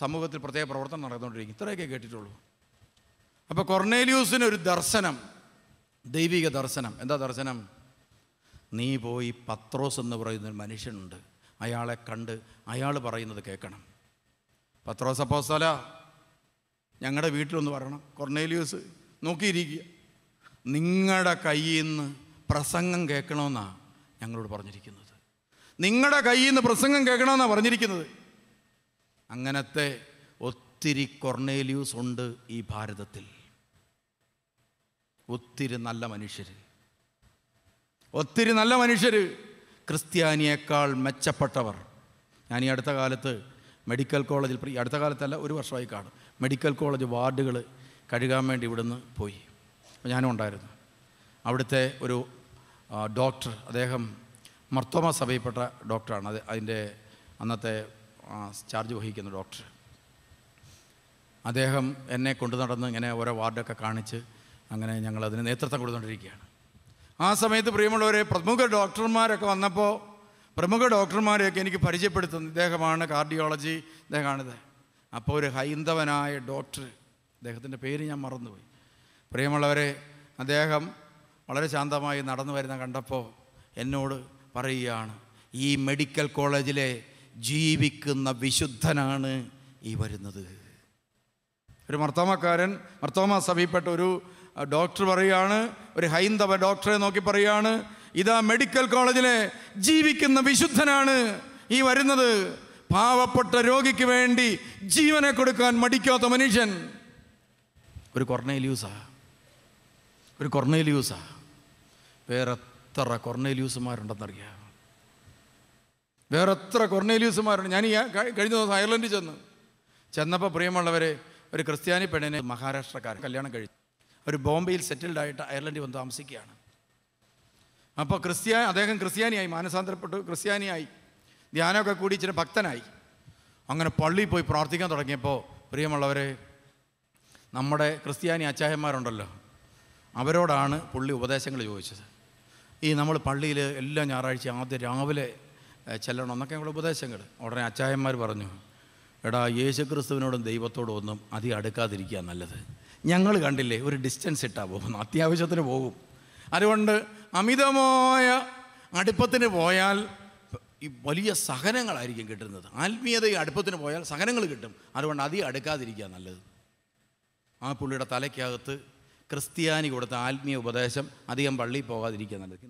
സമൂഹത്തിൽ പ്രത്യേക പ്രവർത്തനം നടന്നുകൊണ്ടിരിക്കും. ഇത്രയൊക്കെ കേട്ടിട്ടുള്ളൂ. അപ്പോൾ കൊർന്നേലിയൂസിനൊരു ദർശനം, ദൈവിക ദർശനം. എന്താ ദർശനം? നീ പോയി പത്രോസ് എന്ന് പറയുന്നൊരു മനുഷ്യനുണ്ട്, അയാളെ കണ്ട് അയാൾ പറയുന്നത് കേൾക്കണം. പത്രോസ് അപ്പോസ്തല, ഞങ്ങളുടെ വീട്ടിലൊന്ന് വരണം. കൊർന്നേലിയൂസ് നോക്കിയിരിക്കുക, നിങ്ങളുടെ കയ്യിൽ നിന്ന് പ്രസംഗം കേൾക്കണമെന്നാണ് ഞങ്ങളോട് പറഞ്ഞിരിക്കുന്നത്. നിങ്ങളുടെ കയ്യിൽ നിന്ന് പ്രസംഗം കേൾക്കണമെന്നാണ് പറഞ്ഞിരിക്കുന്നത്. അങ്ങനത്തെ ഒത്തിരി കൊർന്നേലിയൂസ് ഉണ്ട് ഈ ഭാരതത്തിൽ. ഒത്തിരി നല്ല മനുഷ്യർ, ക്രിസ്ത്യാനിയേക്കാൾ മെച്ചപ്പെട്ടവർ. ഞാൻ ഈ അടുത്ത കാലത്ത് മെഡിക്കൽ കോളേജിൽ, അടുത്ത കാലത്തല്ല, ഒരു വർഷമായി കാണും, മെഡിക്കൽ കോളേജ് വാർഡുകൾ കഴുകാൻ വേണ്ടി ഇവിടുന്ന് പോയി. അപ്പോൾ ഞാനും ഉണ്ടായിരുന്നു. അവിടുത്തെ ഒരു ഡോക്ടർ, അദ്ദേഹം മർത്തോമ സഭയിൽപ്പെട്ട ഡോക്ടറാണ്. അതിൻ്റെ അന്നത്തെ ചാർജ് വഹിക്കുന്ന ഡോക്ടർ. അദ്ദേഹം എന്നെ കൊണ്ടു നടന്ന് ഇങ്ങനെ ഓരോ വാർഡൊക്കെ കാണിച്ച് അങ്ങനെ ഞങ്ങളതിന് നേതൃത്വം കൊടുത്തുകൊണ്ടിരിക്കുകയാണ്. ആ സമയത്ത് പ്രിയമുള്ളവരെ, പ്രമുഖ ഡോക്ടർമാരൊക്കെ വന്നപ്പോൾ പ്രമുഖ ഡോക്ടർമാരെയൊക്കെ എനിക്ക് പരിചയപ്പെടുത്തുന്നു. ഇദ്ദേഹമാണ് കാർഡിയോളജി, ഇദ്ദേഹമാണിത്. അപ്പോൾ ഒരു ഹൈന്ദവനായ ഡോക്ടർ, അദ്ദേഹത്തിൻ്റെ പേര് ഞാൻ മറന്നുപോയി. പ്രിയമുള്ളവരെ, അദ്ദേഹം വളരെ ശാന്തമായി നടന്നു വരുന്ന കണ്ടപ്പോൾ എന്നോട് പറയുകയാണ്, ഈ മെഡിക്കൽ കോളേജിലെ ജീവിക്കുന്ന വിശുദ്ധനാണ് ഈ വരുന്നത്. ഒരു മർത്തോമ സഭയിൽപ്പെട്ട ഒരു ഡോക്ടർ പറയുകയാണ്, ഒരു ഹൈന്ദവ ഡോക്ടറെ നോക്കി പറയുകയാണ്, ഇതാ മെഡിക്കൽ കോളേജിലെ ജീവിക്കുന്ന വിശുദ്ധനാണ് ഈ വരുന്നത്. പാവപ്പെട്ട രോഗിക്ക് വേണ്ടി ജീവനെ കൊടുക്കാൻ മടിക്കാത്ത മനുഷ്യൻ. ഒരു കൊർണേലിയൂസാ. വേറെ എത്ര കൊർണേലിയൂസുമാരുണ്ടെന്നറിയാം? വേറെ എത്ര കൊർണേലിയൂസുമാരുണ്ട്. ഞാൻ ഈ കഴിഞ്ഞ ദിവസം അയർലൻഡിൽ ചെന്നപ്പോൾ പ്രിയമുള്ളവരെ, ഒരു ക്രിസ്ത്യാനി പെണ്ണിനെ മഹാരാഷ്ട്രക്കാരൻ കല്യാണം കഴിച്ചു. ഒരു ബോംബെയിൽ സെറ്റിൽഡായിട്ട് അയർലൻഡിൽ വന്ന് താമസിക്കുകയാണ്. അപ്പോൾ അദ്ദേഹം ക്രിസ്ത്യാനിയായി, മാനസാന്തരപ്പെട്ടു ക്രിസ്ത്യാനിയായി, ധ്യാനമൊക്കെ കൂടി ഇച്ചിരി ഭക്തനായി. അങ്ങനെ പള്ളിയിൽ പോയി പ്രാർത്ഥിക്കാൻ തുടങ്ങിയപ്പോൾ പ്രിയമുള്ളവരെ, നമ്മുടെ ക്രിസ്ത്യാനി അച്ചായന്മാരുണ്ടല്ലോ, അവരോടാണ് പുള്ളി ഉപദേശങ്ങൾ ചോദിച്ചത്. നമ്മൾ പള്ളിയിൽ എല്ലാ ഞായറാഴ്ച ആദ്യം രാവിലെ ചെല്ലണം എന്നൊക്കെയുള്ള ഉപദേശങ്ങൾ. ഉടനെ അച്ചായന്മാർ പറഞ്ഞു, എടാ, യേശുക്രിസ്തുവിനോടും ദൈവത്തോടും ഒന്നും അധികം അടുക്കാതിരിക്കുക നല്ലത്. ഞങ്ങൾ കണ്ടില്ലേ, ഒരു ഡിസ്റ്റൻസ് ഇട്ടാൽ പോകുന്നു, അത്യാവശ്യത്തിന് പോകും. അതുകൊണ്ട് അമിതമായ അടുപ്പത്തിന് പോയാൽ ഈ വലിയ സഹനങ്ങളായിരിക്കും കിട്ടുന്നത്. ആത്മീയത അടുപ്പത്തിന് പോയാൽ സഹനങ്ങൾ കിട്ടും. അതുകൊണ്ട് അധികം അടുക്കാതിരിക്കുക നല്ലത്. ആ പുള്ളിയുടെ തലയ്ക്കകത്ത് ക്രിസ്ത്യാനി കൊടുത്ത ആത്മീയ ഉപദേശം അധികം പള്ളിയിൽ പോകാതിരിക്കുക നല്ലത്.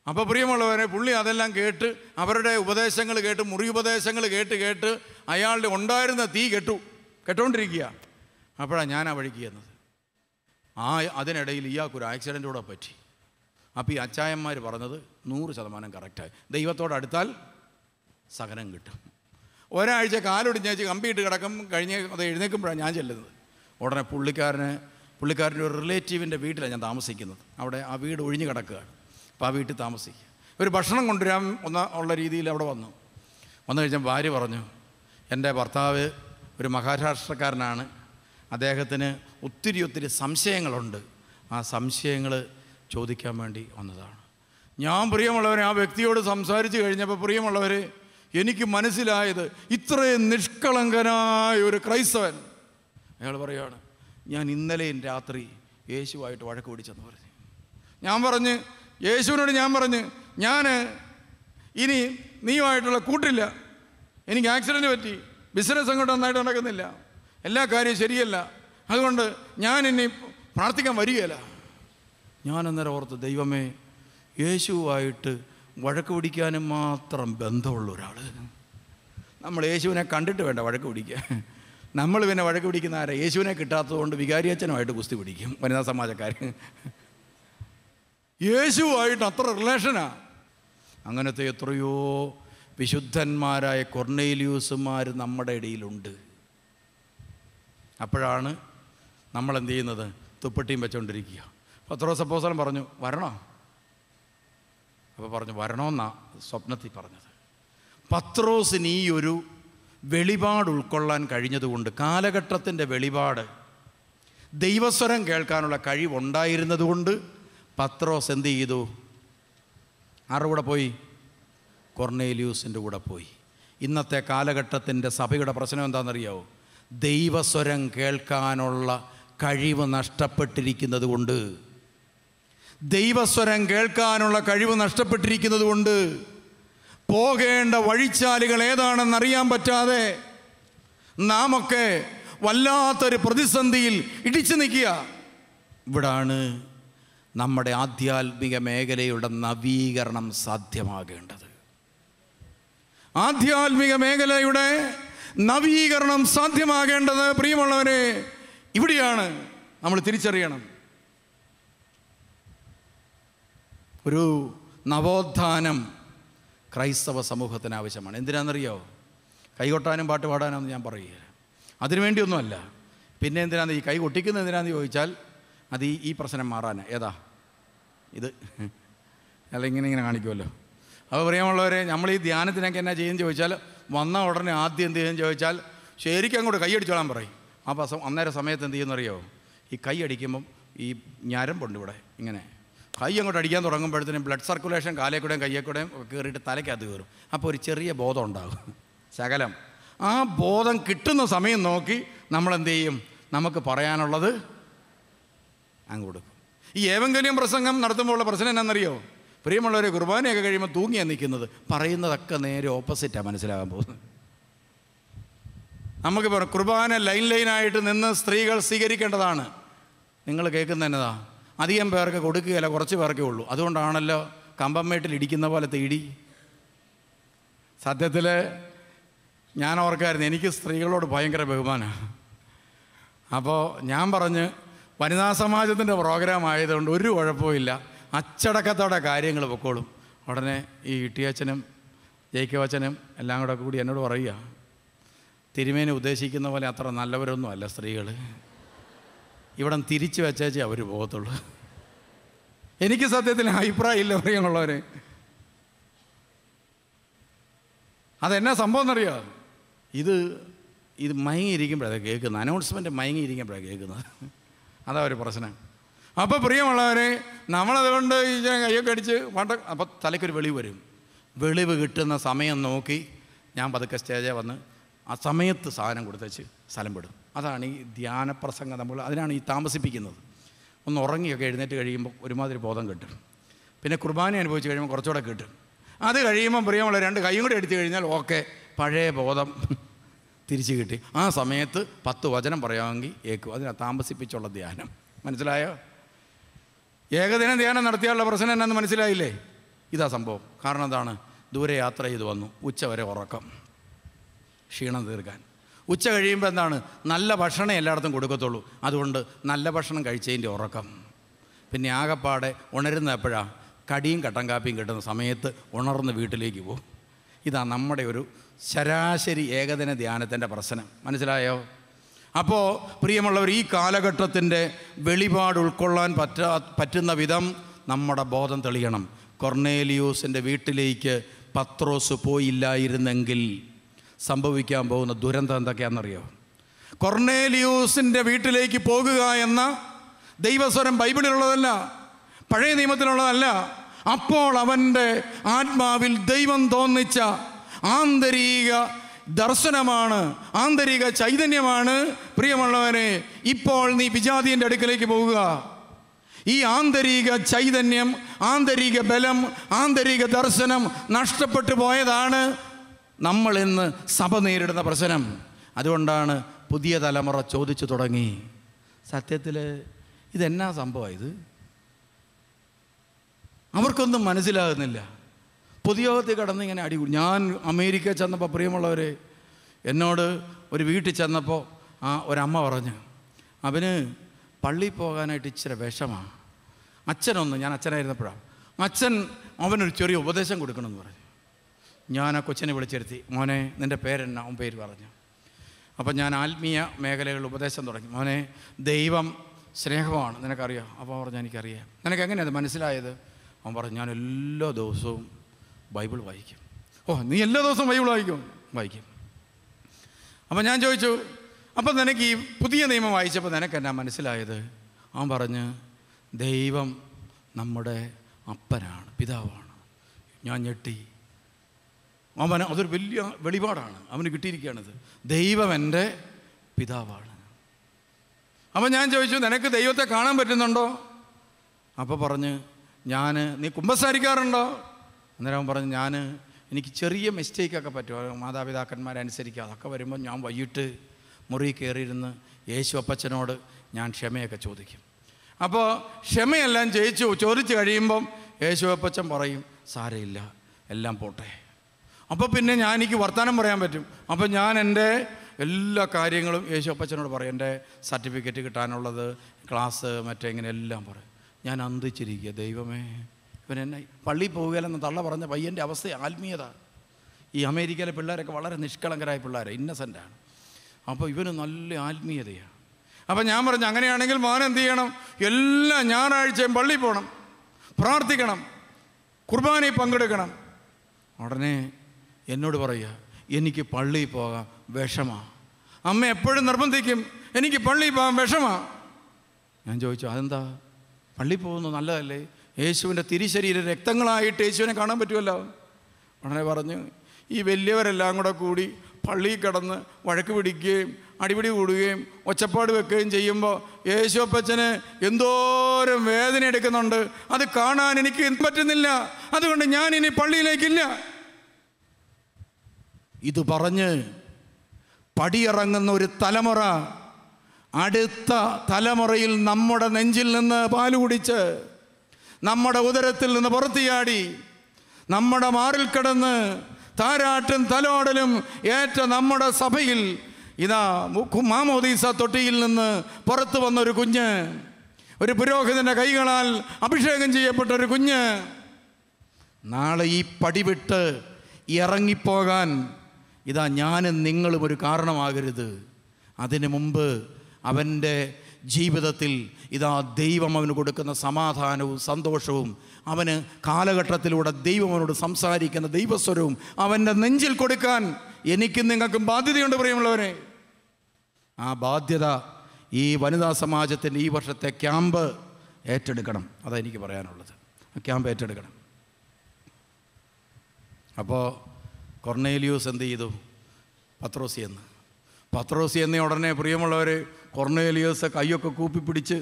അപ്പോൾ പ്രിയമുള്ളവരെ, പുള്ളി അതെല്ലാം കേട്ട്, അവരുടെ ഉപദേശങ്ങൾ കേട്ട്, മുറി ഉപദേശങ്ങൾ കേട്ട് അയാളുടെ ഉണ്ടായിരുന്ന തീ കെട്ടുകൊണ്ടിരിക്കുക. അപ്പോഴാണ് ഞാൻ ആ വഴിക്ക് ചെന്നത്. അതിനിടയിൽ ഇയാൾക്കൊരു ആക്സിഡൻ്റ് കൂടെ പറ്റി. അപ്പോൾ ഈ അച്ചായന്മാർ പറഞ്ഞത് 100% കറക്റ്റായി. ദൈവത്തോടടുത്താൽ സഹനം കിട്ടും. ഒരാഴ്ച കാലൊടിഞ്ഞേച്ച് കമ്പിയിട്ട് കിടക്കും. അത് എഴുന്നേൽക്കുമ്പോഴാണ് ഞാൻ ചെല്ലുന്നത്. ഉടനെ പുള്ളിക്കാരൻ്റെ ഒരു റിലേറ്റീവിൻ്റെ വീട്ടിലാണ് ഞാൻ താമസിക്കുന്നത്. അവിടെ ആ വീട് ഒഴിഞ്ഞു കിടക്കുകയാണ്. അപ്പോൾ ആ വീട്ടിൽ താമസിക്കുക. ഒരു ഭക്ഷണം കൊണ്ടുവരാൻ ഉള്ള രീതിയിൽ അവിടെ വന്നു കഴിഞ്ഞാൽ ഭാര്യ പറഞ്ഞു, എൻ്റെ ഭർത്താവ് ഒരു മഹാരാഷ്ട്രക്കാരനാണ്, അദ്ദേഹത്തിന് ഒത്തിരി സംശയങ്ങളുണ്ട്, ആ സംശയങ്ങൾ ചോദിക്കാൻ വേണ്ടി വന്നതാണ്. ഞാൻ പ്രിയമുള്ളവരെ ആ വ്യക്തിയോട് സംസാരിച്ച് കഴിഞ്ഞപ്പോൾ പ്രിയമുള്ളവരെ, എനിക്ക് മനസ്സിലായത് ഇത്രയും നിഷ്കളങ്കനായ ഒരു ക്രൈസ്തവൻ. അയാൾ പറയുകയാണ്, ഞാൻ ഇന്നലെയും രാത്രി യേശുവായിട്ട് വഴക്ക് പിടിച്ചെന്ന് പറഞ്ഞു. യേശുവിനോട് ഞാൻ പറഞ്ഞു, ഞാൻ ഇനി നീയുമായിട്ടുള്ള കൂട്ടില്ല, എനിക്ക് ആക്സിഡൻറ്റ് പറ്റി, ബിസിനസ് അങ്ങോട്ട് നന്നായിട്ട് നടക്കുന്നില്ല, എല്ലാ കാര്യവും ശരിയല്ല, അതുകൊണ്ട് ഞാൻ ഇനി പ്രാർത്ഥിക്കാൻ വരികയില്ല. ഞാൻ അന്നേരം ഓർത്ത്, ദൈവമേ, യേശുവായിട്ട് വഴക്ക് പിടിക്കാനും മാത്രം ബന്ധമുള്ള ഒരാൾ. നമ്മൾ യേശുവിനെ കണ്ടിട്ട് വേണ്ട വഴക്ക് പിടിക്കാൻ. നമ്മൾ പിന്നെ വഴക്ക് പിടിക്കുന്ന ആരാ? യേശുവിനെ കിട്ടാത്തതുകൊണ്ട് വികാരിയച്ഛനുമായിട്ട് കുസ്തി പിടിക്കും വനിതാ സമാജക്കാർ. യേശുവായിട്ട് അത്ര റിലേഷനാണ്. അങ്ങനത്തെ എത്രയോ വിശുദ്ധന്മാരായ കൊർണേലിയൂസുമാർ നമ്മുടെ ഇടയിലുണ്ട്. അപ്പോഴാണ് നമ്മളെന്ത് ചെയ്യുന്നത്? തുപ്പട്ടിയും വെച്ചുകൊണ്ടിരിക്കുക. പത്രോസ് അപ്പോസ്തലൻ പറഞ്ഞു, വരണോ? അപ്പോൾ പറഞ്ഞു, വരണമെന്നാണ് സ്വപ്നത്തിൽ പറഞ്ഞത്. പത്രോസിന് ഈ ഒരു വെളിപാട് ഉൾക്കൊള്ളാൻ കഴിഞ്ഞതുകൊണ്ട്, കാലഘട്ടത്തിൻ്റെ വെളിപാട്, ദൈവസ്വരം കേൾക്കാനുള്ള കഴിവുണ്ടായിരുന്നതുകൊണ്ട് പത്രോസ് എന്ത് ചെയ്തു? ആരുടെ കൂടെ പോയി? കൊർണേലിയൂസിൻ്റെ കൂടെ പോയി. ഇന്നത്തെ കാലഘട്ടത്തിൻ്റെ സഭയുടെ പ്രശ്നം എന്താണെന്നറിയാമോ? ദൈവസ്വരം കേൾക്കാനുള്ള കഴിവ് നഷ്ടപ്പെട്ടിരിക്കുന്നത് കൊണ്ട്, പോകേണ്ട വഴിച്ചാലുകൾ ഏതാണെന്നറിയാൻ പറ്റാതെ നാമൊക്കെ വല്ലാത്തൊരു പ്രതിസന്ധിയിൽ ഇടിച്ചു നിൽക്കുക. ഇവിടാണ് നമ്മുടെ ആധ്യാത്മിക മേഖലയുടെ നവീകരണം സാധ്യമാകേണ്ടത്. ആധ്യാത്മിക മേഖലയുടെ നവീകരണം സാധ്യമാകേണ്ടത് പ്രിയമുള്ളവരെ ഇവിടെയാണ്. നമ്മൾ തിരിച്ചറിയണം, ഒരു നവോത്ഥാനം ക്രൈസ്തവ സമൂഹത്തിന് ആവശ്യമാണ്. എന്തിനാണെന്നറിയോ? കൈകൊട്ടാനും പാട്ട് പാടാനൊന്നും ഞാൻ പറയുകയില്ല, അതിനുവേണ്ടിയൊന്നുമല്ല. പിന്നെ എന്തിനാണ് ഈ കൈ കൊട്ടിക്കുന്നത്? എന്തിനാണെന്ന് ചോദിച്ചാൽ അത് ഈ പ്രശ്നം മാറാനാണ്. ഏതാ ഇത്? അല്ല, ഇങ്ങനെ കാണിക്കുമല്ലോ. അപ്പോൾ പ്രിയമുള്ളവരെ, നമ്മൾ ഈ ധ്യാനത്തിനൊക്കെ എന്നാ ചെയ്യുമെന്ന് ചോദിച്ചാൽ, വന്ന ഉടനെ ആദ്യം എന്ത് ചെയ്യുമെന്ന് ചോദിച്ചാൽ, ശരിക്കും അങ്ങോട്ട് കൈയടിച്ചോളാൻ പറയും. അപ്പോൾ അന്നേരം സമയത്ത് എന്ത് ചെയ്യുമെന്നറിയോ? ഈ കൈ അടിക്കുമ്പം ഈ ഞരമ്പുണ്ട് ഇവിടെ, ഇങ്ങനെ കൈ അങ്ങോട്ട് അടിക്കാൻ തുടങ്ങുമ്പോഴത്തേനും ബ്ലഡ് സർക്കുലേഷൻ കാലേക്കൂടെയും കയ്യേക്കൂടെയും കയറിയിട്ട് തലയ്ക്കകത്ത് കയറും. അപ്പോൾ ഒരു ചെറിയ ബോധം ഉണ്ടാകും, ശകലം. ആ ബോധം കിട്ടുന്ന സമയം നോക്കി നമ്മളെന്ത് ചെയ്യും? നമുക്ക് പറയാനുള്ളത് അങ്ങ് കൊടുക്കും. ഈ ഏവങ്കലിയം പ്രസംഗം നടത്തുമ്പോഴുള്ള പ്രശ്നം എന്നാണെന്നറിയോ? പ്രിയമുള്ളവരെ, കുർബാനയൊക്കെ കഴിയുമ്പോൾ തൂങ്ങിയാണ് നിൽക്കുന്നത്. പറയുന്നതൊക്കെ നേരെ ഓപ്പോസിറ്റാണ് മനസ്സിലാകാൻ പോകുന്നത്. നമുക്ക് കുർബാന ലൈനായിട്ട് നിന്ന് സ്ത്രീകൾ സ്വീകരിക്കേണ്ടതാണ്. നിങ്ങൾ കേൾക്കുന്ന എന്നതാ? അധികം പേർക്ക് കൊടുക്കുകയില്ല, കുറച്ച് പേർക്കേ ഉള്ളൂ. അതുകൊണ്ടാണല്ലോ കമ്പംമേട്ടിൽ ഇടിക്കുന്ന പോലത്തെ ഇടി. സത്യത്തിൽ ഞാൻ ഓർക്കായിരുന്നു, എനിക്ക് സ്ത്രീകളോട് ഭയങ്കര ബഹുമാനമാണ്. അപ്പോൾ ഞാൻ പറഞ്ഞ് വനിതാ സമാജത്തിൻ്റെ പ്രോഗ്രാം ആയതുകൊണ്ട് ഒരു കുഴപ്പമില്ല, അച്ചടക്കത്തോടെ കാര്യങ്ങൾ പൊക്കോളും. ഉടനെ ഈ ഇട്ടിയച്ഛനും ജയിക്കവച്ചനും എല്ലാം കൂടി എന്നോട് പറയുക, തിരുമേനി ഉദ്ദേശിക്കുന്ന പോലെ അത്ര നല്ലവരൊന്നും അല്ല സ്ത്രീകൾ, ഇവിടെ തിരിച്ചു വെച്ചേച്ചേ അവർ പോകത്തുള്ളൂ. എനിക്ക് സത്യത്തിൽ അഭിപ്രായം ഇല്ല പ്രിയമുള്ളവർ. അതെന്നാ സംഭവം എന്നറിയാം, ഇത് മയങ്ങിയിരിക്കുമ്പോഴാണ് കേൾക്കുന്നത്, അനൗൺസ്മെൻറ്റ് മയങ്ങിയിരിക്കുമ്പോഴാണ് കേൾക്കുന്നത്. അതാ ഒരു പ്രശ്നം. അപ്പോൾ പ്രിയമുള്ളവരെ, നമ്മളതുകൊണ്ട് ഈ കയ്യൊക്കെ അടിച്ച് അപ്പോൾ തലയ്ക്കൊരു വെളിവ് വരും. വെളിവ് കിട്ടുന്ന സമയം നോക്കി ഞാൻ പതുക്കെ സ്റ്റേജിൽ വന്ന് ആ സമയത്ത് സാധനം കൊടുത്തേച്ച് സ്ഥലം വിടും. അതാണ് ഈ ധ്യാനപ്രസംഗം, നമ്മൾ അതിനാണ് ഈ താമസിപ്പിക്കുന്നത്. ഒന്ന് ഉറങ്ങിയൊക്കെ എഴുന്നേറ്റ് കഴിയുമ്പോൾ ഒരുമാതിരി ബോധം കിട്ടും. പിന്നെ കുർബാന അനുഭവിച്ച് കഴിയുമ്പോൾ കുറച്ചുകൂടെ കിട്ടും. അത് കഴിയുമ്പം പ്രിയമുള്ള 2 കൈയും കൂടെ എടുത്തു കഴിഞ്ഞാൽ ഓക്കെ, പഴയ ബോധം തിരിച്ചു കിട്ടി. ആ സമയത്ത് 10 വചനം പറയാമെങ്കിൽ ഏക്കും. അതിനാ താമസിപ്പിച്ചുള്ള ധ്യാനം. മനസ്സിലായോ? ഏകദിന ധ്യാനം നടത്തിയാലുള്ള പ്രശ്നം എന്നാന്ന് മനസ്സിലായില്ലേ? ഇതാ സംഭവം. കാരണം എന്താണ്? ദൂരെ യാത്ര ചെയ്ത് വന്നു, ഉച്ച വരെ ഉറക്കം, ക്ഷീണം തീർക്കാൻ. ഉച്ച കഴിയുമ്പോൾ എന്താണ്? നല്ല ഭക്ഷണം എല്ലായിടത്തും കൊടുക്കത്തുള്ളൂ. അതുകൊണ്ട് നല്ല ഭക്ഷണം കഴിച്ചതിൻ്റെ ഉറക്കം. പിന്നെ ആകപ്പാടെ ഉണരുന്ന എപ്പോഴാണ്? കടിയും കട്ടൻ കാപ്പിയും കിട്ടുന്ന സമയത്ത് ഉണർന്ന് വീട്ടിലേക്ക് പോകും. ഇതാ നമ്മുടെ ഒരു ശരാശരി ഏകദിന ധ്യാനത്തിൻ്റെ പ്രശ്നം. മനസ്സിലായോ? അപ്പോൾ പ്രിയമുള്ളവർ, ഈ കാലഘട്ടത്തിൻ്റെ വെളിപാട് ഉൾക്കൊള്ളാൻ പറ്റുന്ന വിധം നമ്മുടെ ബോധം തെളിയണം. കൊർണേലിയൂസിൻ്റെ വീട്ടിലേക്ക് പത്രോസ് പോയില്ലായിരുന്നെങ്കിൽ സംഭവിക്കാൻ പോകുന്ന ദുരന്തം എന്തൊക്കെയാണെന്നറിയോ? കൊർണേലിയൂസിൻ്റെ വീട്ടിലേക്ക് പോകുക എന്ന ദൈവസ്വരം ബൈബിളിലുള്ളതല്ല, പഴയ നിയമത്തിലുള്ളതല്ല. അപ്പോൾ അവൻ്റെ ആത്മാവിൽ ദൈവം തോന്നിച്ച ആന്തരിക ദർശനമാണ്, ആന്തരിക ചൈതന്യമാണ്. പ്രിയമുള്ളവരെ, ഇപ്പോൾ നീ വിജാതിയൻ്റെ അടുക്കലേക്ക് പോവുക. ഈ ആന്തരിക ചൈതന്യം, ആന്തരിക ബലം, ആന്തരിക ദർശനം നഷ്ടപ്പെട്ടു പോയതാണ് നമ്മൾ ഇന്ന് സഭ നേരിടുന്ന പ്രശ്നം. അതുകൊണ്ടാണ് പുതിയ തലമുറ ചോദിച്ചു തുടങ്ങി, സത്യത്തിൽ ഇതെന്നാ സംഭവം? ഇത് അവർക്കൊന്നും മനസ്സിലാകുന്നില്ല. പൊതുയോഗത്തിൽ കടന്ന് ഇങ്ങനെ അടികൂടി. ഞാൻ അമേരിക്ക ചെന്നപ്പോൾ പ്രിയമുള്ളവരെ, എന്നോട് ഒരു വീട്ടിൽ ചെന്നപ്പോൾ ഒരമ്മ പറഞ്ഞു, അവന് പള്ളിയിൽ പോകാനായിട്ട് ഇച്ചിരി വിഷമാണ്. ഞാൻ അച്ഛനായിരുന്നപ്പോഴാണ്, അവനൊരു ചെറിയ ഉപദേശം കൊടുക്കണമെന്ന് പറഞ്ഞു. ഞാൻ ആ കൊച്ചിനെ വിളിച്ചിരുത്തി, മോനെ നിൻ്റെ പേരെന്നാ? അവൻ പേര് പറഞ്ഞു. അപ്പം ഞാൻ ആത്മീയ മേഖലകളിൽ ഉപദേശം തുടങ്ങി. മോനെ, ദൈവം സ്നേഹമാണ്, നിനക്കറിയാം? അപ്പോൾ പറഞ്ഞു, എനിക്കറിയാം. നിനക്ക് എങ്ങനെയാണ് മനസ്സിലായത്? അവൻ പറഞ്ഞു, ഞാൻ എല്ലാ ദിവസവും ബൈബിൾ വായിക്കും. ഓ, നീ എല്ലാ ദിവസവും ബൈബിൾ വായിക്കും? അപ്പം ഞാൻ ചോദിച്ചു, അപ്പം നിനക്ക് ഈ പുതിയ നിയമം വായിച്ചപ്പോൾ നിനക്ക് എന്നാ മനസ്സിലായത്? അവൻ പറഞ്ഞ്, ദൈവം നമ്മുടെ അപ്പനാണ്, പിതാവാണ്. ഞാൻ ഞെട്ടി. അതൊരു വലിയ വെളിപാടാണ് അവന് കിട്ടിയിരിക്കുകയാണിത്. ദൈവം എൻ്റെ പിതാവാണ്. അപ്പം ഞാൻ ചോദിച്ചു, നിനക്ക് ദൈവത്തെ കാണാൻ പറ്റുന്നുണ്ടോ? അപ്പോൾ പറഞ്ഞ്, നീ കുമ്പസാരിക്കാറുണ്ടോ? അന്നേരം അവൻ പറഞ്ഞു, എനിക്ക് ചെറിയ മിസ്റ്റേക്കൊക്കെ പറ്റും, മാതാപിതാക്കന്മാരെ അനുസരിക്കുക. അതൊക്കെ വരുമ്പോൾ ഞാൻ വൈകിട്ട് മുറി കയറിയിരുന്ന് യേശു അപ്പച്ചനോട് ഞാൻ ക്ഷമയൊക്കെ ചോദിക്കും. അപ്പോൾ ക്ഷമയെല്ലാം ചോദിച്ചു കഴിയുമ്പം യേശു അപ്പച്ചൻ പറയും, സാരമില്ല, എല്ലാം പോട്ടെ. അപ്പോൾ പിന്നെ എനിക്ക് വർത്തമാനം പറയാൻ പറ്റും. അപ്പോൾ ഞാൻ എൻ്റെ എല്ലാ കാര്യങ്ങളും യേശു അപ്പച്ചനോട് പറയും. എൻ്റെ സർട്ടിഫിക്കറ്റ് കിട്ടാനുള്ളത്, ക്ലാസ്, ഇങ്ങനെ എല്ലാം പറയും. ഞാൻ അന്തിച്ചിരിക്കുക, ദൈവമേ, ഇവനെന്നെ പള്ളിയിൽ പോവുകയില്ലെന്ന് തള്ള പറഞ്ഞ പയ്യൻ്റെ അവസ്ഥ ആത്മീയത. ഈ അമേരിക്കയിലെ പിള്ളേരൊക്കെ വളരെ നിഷ്കളങ്കരായ പിള്ളേരാണ്, ഇന്നസെൻ്റാണ്. അപ്പോൾ ഇവന് നല്ല ആത്മീയതയാണ്. അപ്പം ഞാൻ പറഞ്ഞു, അങ്ങനെയാണെങ്കിൽ മോൻ എന്ത് ചെയ്യണം? എല്ലാ ഞായറാഴ്ചയും പള്ളിയിൽ പോകണം, പ്രാർത്ഥിക്കണം, കുർബാനയിൽ പങ്കെടുക്കണം. ഉടനെ എന്നോട് പറയുക, എനിക്ക് പള്ളിയിൽ പോകാൻ വിഷമാണ്. അമ്മ എപ്പോഴും നിർബന്ധിക്കും, എനിക്ക് പള്ളിയിൽ പോകാൻ വിഷമാണ്. ഞാൻ ചോദിച്ചു, അതെന്താ? പള്ളിയിൽ പോകുന്നത് നല്ലതല്ലേ? യേശുവിൻ്റെ തിരുശരീര രക്തങ്ങളായിട്ട് യേശുവിനെ കാണാൻ പറ്റുമല്ലോ. ഉടനെ പറഞ്ഞു, ഈ വലിയവരെല്ലാം കൂടി പള്ളിയിൽ കിടന്ന് വഴക്ക് പിടിക്കുകയും അടിപിടി കൂടുകയും ഒച്ചപ്പാട് വെക്കുകയും ചെയ്യുമ്പോൾ യേശു അപ്പച്ചന് എന്തോരം വേദന എടുക്കുന്നുണ്ട്. അത് കാണാൻ എനിക്ക് പറ്റുന്നില്ല. അതുകൊണ്ട് ഞാൻ ഇനി പള്ളിയിലേക്കില്ല. ഇത് പറഞ്ഞ് പടിയിറങ്ങുന്ന ഒരു തലമുറ അടുത്ത തലമുറയിൽ നമ്മുടെ നെഞ്ചിൽ നിന്ന് പാല് കുടിച്ച്, നമ്മുടെ ഉദരത്തിൽ നിന്ന് പുറത്തിയാടി, നമ്മുടെ മാറിൽ കിടന്ന് താരാട്ടും തലോടലും ഏറ്റ നമ്മുടെ സഭയിൽ ഇതാ മാമോദീസ തൊട്ടിയിൽ നിന്ന് പുറത്തു വന്നൊരു കുഞ്ഞ്, ഒരു പുരോഹിതൻ്റെ കൈകളാൽ അഭിഷേകം ചെയ്യപ്പെട്ട ഒരു കുഞ്ഞ് നാളെ ഈ പടിവിട്ട് ഇറങ്ങിപ്പോകാൻ ഇതാ ഞാനും നിങ്ങളും ഒരു കാരണമാകരുത്. അതിനു മുമ്പ് അവൻ്റെ ജീവിതത്തിൽ ഇതാ ദൈവം അവന് കൊടുക്കുന്ന സമാധാനവും സന്തോഷവും, അവന് കാലഘട്ടത്തിലൂടെ ദൈവം അവനോട് സംസാരിക്കുന്ന ദൈവസ്വരവും അവൻ്റെ നെഞ്ചിൽ കൊടുക്കാൻ എനിക്കും നിങ്ങൾക്കും ബാധ്യതയുണ്ട് പ്രിയമുള്ളവരെ. ആ ബാധ്യത ഈ വനിതാ സമാജത്തിൻ്റെ ഈ വർഷത്തെ ക്യാമ്പ് ഏറ്റെടുക്കണം. അതാണ് എനിക്ക് പറയാനുള്ളത്. ആ ക്യാമ്പ് ഏറ്റെടുക്കണം. അപ്പോൾ കൊർന്നേലിയൂസ് എന്ത് ചെയ്തു? പത്രോസി എന്ന ഉടനെ പ്രിയമുള്ളവർ കൊർന്നേലിയൂസ് കൈയൊക്കെ കൂപ്പിപ്പിടിച്ച്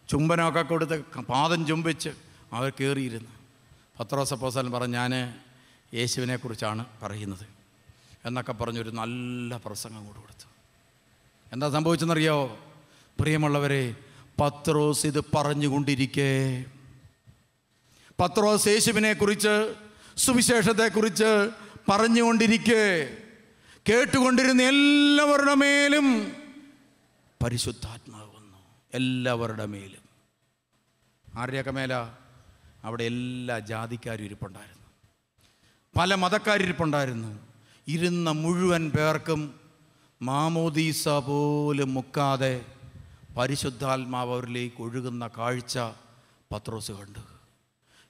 ചുംബനമൊക്കെ കൊടുത്ത് പാദം ചുംബിച്ച് അവർ കയറിയിരുന്നു. പത്രോസ് അപ്പോസ്തലൻ പറഞ്ഞു, ഞാൻ യേശുവിനെക്കുറിച്ചാണ് പറയുന്നത് എന്നൊക്കെ പറഞ്ഞൊരു നല്ല പ്രസംഗം കൊടുത്തു. എന്താ സംഭവിച്ചെന്നറിയോ പ്രിയമുള്ളവരെ? പത്രോസ് ഇത് പറഞ്ഞുകൊണ്ടിരിക്കേ, പത്രോസ് യേശുവിനെക്കുറിച്ച് സുവിശേഷത്തെക്കുറിച്ച് പറഞ്ഞുകൊണ്ടിരിക്കേ, കേട്ടുകൊണ്ടിരുന്ന എല്ലാവരുടെ മേലും പരിശുദ്ധാത്മാവ് വന്നു. എല്ലാവരുടെ മേലും. ആരുടെയൊക്കെ മേല? അവിടെ എല്ലാ ജാതിക്കാരും ഇരിപ്പുണ്ടായിരുന്നു, പല മതക്കാരിരിപ്പുണ്ടായിരുന്നു. ഇരുന്ന മുഴുവൻ പേർക്കും മാമോദീസ പോലും മുക്കാതെ പരിശുദ്ധാത്മാവ് അവരിലേക്ക് ഒഴുകുന്ന കാഴ്ച പത്രോസ് കണ്ടു.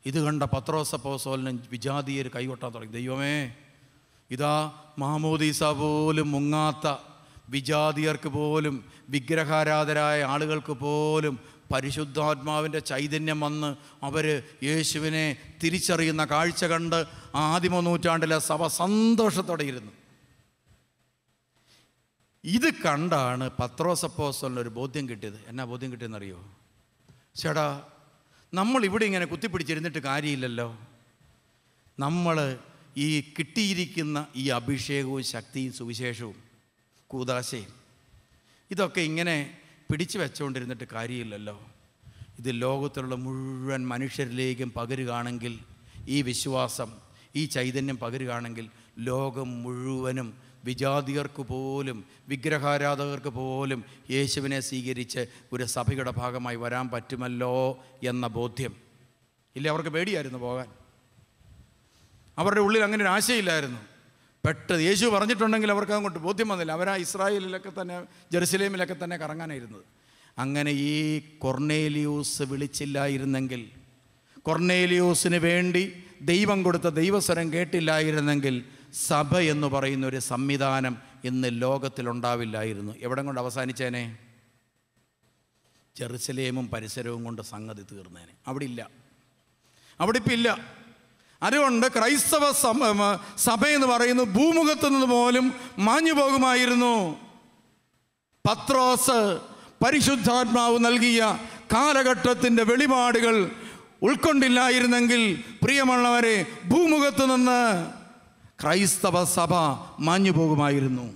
ഇത് കണ്ട പത്രോസ് അപ്പോസ്തലൻ വിജാതീയർ കൈകൊട്ടാൻ തുടങ്ങി. ദൈവമേ, ഇതാ മാമോദീസ പോലും മുങ്ങാത്ത വിജാതീയർക്ക് പോലും, വിഗ്രഹാരാധരായ ആളുകൾക്ക് പോലും പരിശുദ്ധാത്മാവിൻ്റെ ചൈതന്യം വന്ന് അവർ യേശുവിനെ തിരിച്ചറിയുന്ന കാഴ്ച കണ്ട് ആദിമ നൂറ്റാണ്ടിലെ സഭ സന്തോഷത്തോടെ ഇരുന്നു. ഇത് കണ്ടാണ് പത്രോസ് അപ്പോസ്തലന് ഒരു ബോധ്യം കിട്ടിയത്. എന്നാ ബോധ്യം കിട്ടിയെന്നറിയോ? ചേട്ടാ, നമ്മളിവിടെ ഇങ്ങനെ കുത്തിപ്പിടിച്ചിരുന്നിട്ട് കാര്യമില്ലല്ലോ. നമ്മൾ ഈ കിട്ടിയിരിക്കുന്ന ഈ അഭിഷേകവും ശക്തിയും സുവിശേഷവും കൂദാശയും ഇതൊക്കെ ഇങ്ങനെ പിടിച്ചു വെച്ചുകൊണ്ടിരുന്നിട്ട് കാര്യമില്ലല്ലോ. ഇത് ലോകത്തിലുള്ള മുഴുവൻ മനുഷ്യരിലേക്കും പകരുകയാണെങ്കിൽ, ഈ വിശ്വാസം, ഈ ചൈതന്യം പകരുകയാണെങ്കിൽ ലോകം മുഴുവനും വിജാതിയർക്ക് പോലും വിഗ്രഹാരാധകർക്ക് പോലും യേശുവിനെ സ്വീകരിച്ച് ഒരു സഭയുടെ ഭാഗമായി വരാൻ പറ്റുമല്ലോ എന്ന ബോധ്യം ഇല്ല. അവർക്ക് പേടിയായിരുന്നു പോകാൻ. അവരുടെ ഉള്ളിൽ അങ്ങനെ ഒരു ആശയില്ലായിരുന്നു. പെട്ടെന്ന് യേശു പറഞ്ഞിട്ടുണ്ടെങ്കിൽ അവർക്ക് അങ്ങോട്ട് ബോധ്യം വന്നില്ല. അവരാ ഇസ്രായേലിലൊക്കെ തന്നെ, ജെറുസലേമിലൊക്കെ തന്നെ കറങ്ങാനായിരുന്നത്. അങ്ങനെ ഈ കൊർന്നേലിയൂസ് വിളിച്ചില്ലായിരുന്നെങ്കിൽ, കൊർന്നേലിയൂസിന് വേണ്ടി ദൈവം കൊടുത്ത ദൈവസ്വരം കേട്ടില്ലായിരുന്നെങ്കിൽ സഭ എന്ന് പറയുന്ന ഒരു സംവിധാനം ഇന്ന് ലോകത്തിലുണ്ടാവില്ലായിരുന്നു. എവിടം കൊണ്ട് അവസാനിച്ചേനെ? ജെറുസലേമും പരിസരവും കൊണ്ട് സംഗതി തീർന്നേനെ. അവിടെ ഇല്ല, അവിടെ ഇപ്പം ഇല്ല. അതുകൊണ്ട് ക്രൈസ്തവ സഭയെന്ന് പറയുന്നത് ഭൂമുഖത്തു നിന്ന് പോലും മാഞ്ഞു പോകുമായിരുന്നു. പത്രോസ് പരിശുദ്ധാത്മാവ് നൽകിയ കാലഘട്ടത്തിൻ്റെ വെളിപാടുകൾ ഉൾക്കൊണ്ടില്ലായിരുന്നെങ്കിൽ പ്രിയമുള്ളവരെ, ഭൂമുഖത്തു നിന്ന് ക്രൈസ്തവ സഭ മാഞ്ഞു പോകുമായിരുന്നു.